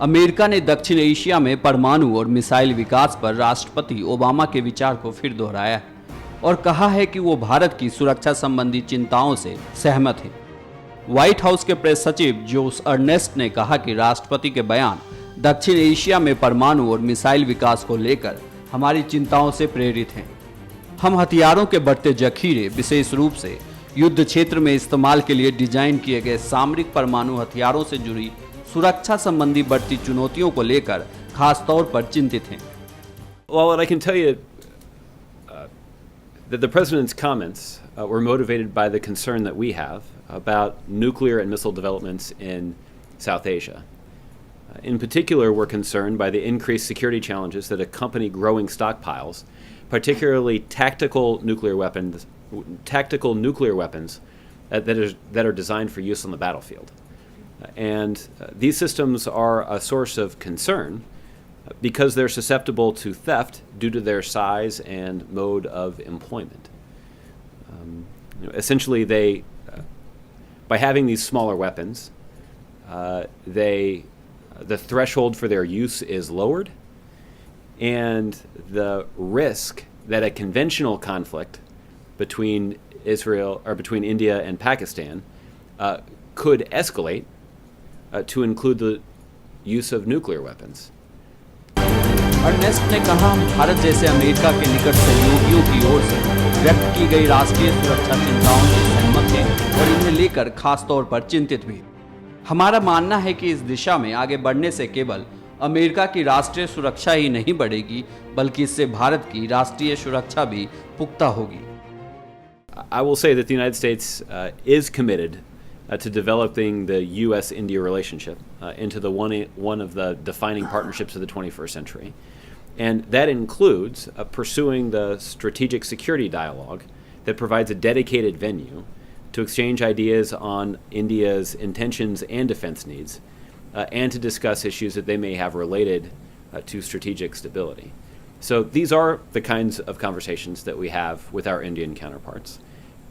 America ने दक्षिण Asia में परमाणु और मिसाइल विकास पर राष्ट्रपति ओबामा के विचार को फिर दोहराया है और कहा है कि वो भारत की सुरक्षा संबंधी चिंताओं से सहमत है। व्हाइट हाउस के प्रेस सचिव जोस अर्नेस्ट ने कहा कि राष्ट्रपति के बयान दक्षिण एशिया में परमाणु और मिसाइल विकास को लेकर हमारी चिंताओं से प्रेरित हैं। हम हथियारों के बढ़ते जखीरे, विशेष रूप से युद्ध क्षेत्र में इस्तेमाल के लिए डिजाइन किए गए सामरिक परमाणु हथियारों से जुड़ी सुरक्षा संबंधी बढ़ती चुनौतियों को लेकर खास तौर पर चिंतित हैं। Well, I can tell you that the President's comments were motivated by the concern that we have about nuclear and missile developments in South Asia. In particular, we're concerned by the increased security challenges that accompany growing stockpiles, particularly tactical nuclear weapons that are designed for use on the battlefield. And these systems are a source of concern because they're susceptible to theft due to their size and mode of employment. Essentially, by having these smaller weapons, the threshold for their use is lowered, and the risk that a conventional conflict between India and Pakistan could escalate to include the use of nuclear weapons. Ernest ने कहा, हम भारत जैसे America के निकट सहयोगियों की ओर से व्यक्त की गई राष्ट्रीय सुरक्षा चिंताओं से सहमत हैं और इन्हें लेकर खास तौर पर चिंतित भी। हमारा मानना है कि इस दिशा में आगे बढ़ने से केवल अमेरिका की राष्ट्रीय सुरक्षा ही नहीं बढ़ेगी, बल्कि इससे भारत की राष्ट्रीय सुरक्षा भी पुख्ता होगी। I will say that the United States is committed to developing the U.S.-India relationship into one of the defining partnerships of the 21st century. And that includes pursuing the strategic security dialogue that provides a dedicated venue to exchange ideas on India's intentions and defense needs, and to discuss issues that they may have related to strategic stability. So these are the kinds of conversations that we have with our Indian counterparts.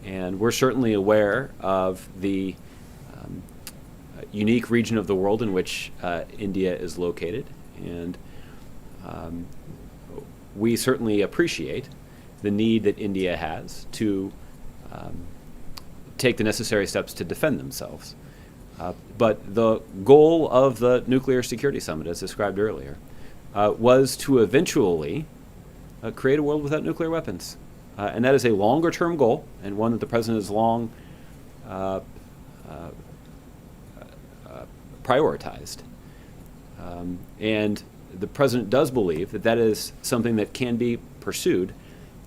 And we're certainly aware of the unique region of the world in which India is located, and we certainly appreciate the need that India has to take the necessary steps to defend themselves. But the goal of the Nuclear Security Summit, as described earlier, was to eventually create a world without nuclear weapons. And that is a longer-term goal, and one that the President has long prioritized. And the President does believe that that is something that can be pursued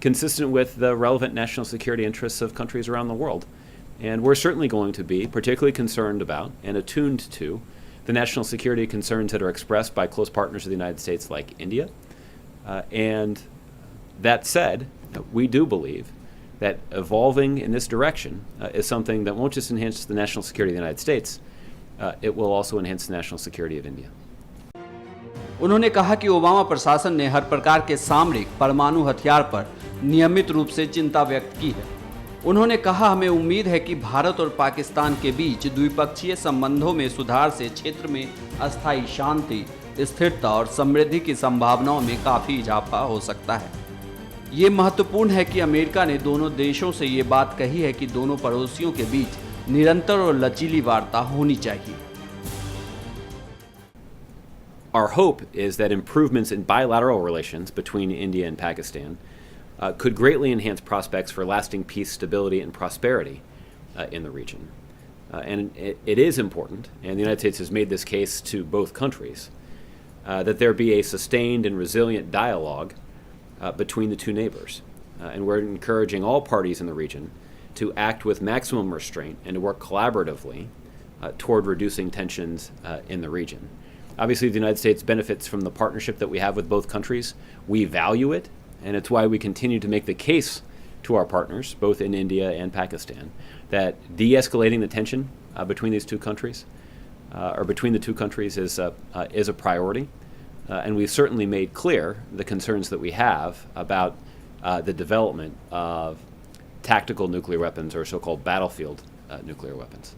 consistent with the relevant national security interests of countries around the world. And we're certainly going to be particularly concerned about and attuned to the national security concerns that are expressed by close partners of the United States like India. And that said, we do believe that evolving in this direction is something that won't just enhance the national security of the United States, it will also enhance the national security of India. उन्होंने कहा कि Obama प्रशासन ने हर प्रकार के सामरिक परमाणु हथियार पर नियमित रूप से चिंता व्यक्त की है। उन्होंने कहा, हमें उम्मीद है कि भारत और पाकिस्तान के बीच द्विपक्षीय संबंधों में सुधार से क्षेत्र में अस्थायी शांति, स्थिरता और समृद्धि की संभावनाओं में काफ़ी इजाफा हो सकता है। ये महत्वपूर्ण है कि अमेरिका ने दोनों देशों से ये बात कही है कि दोनों पड़ोसियों के बीच निरंतर और लचीली वार्ता होनी चाहिए। Our hope is that improvements in bilateral relations between India and Pakistan could greatly enhance prospects for lasting peace, stability, and prosperity in the region. And it is important, and the United States has made this case to both countries, that there be a sustained and resilient dialogue between the two neighbors. And we're encouraging all parties in the region to act with maximum restraint and to work collaboratively toward reducing tensions in the region. Obviously, the United States benefits from the partnership that we have with both countries. We value it, and it's why we continue to make the case to our partners, both in India and Pakistan, that de-escalating the tension between these two countries, or between the two countries, is a priority. And we've certainly made clear the concerns that we have about the development of tactical nuclear weapons, or so-called battlefield nuclear weapons.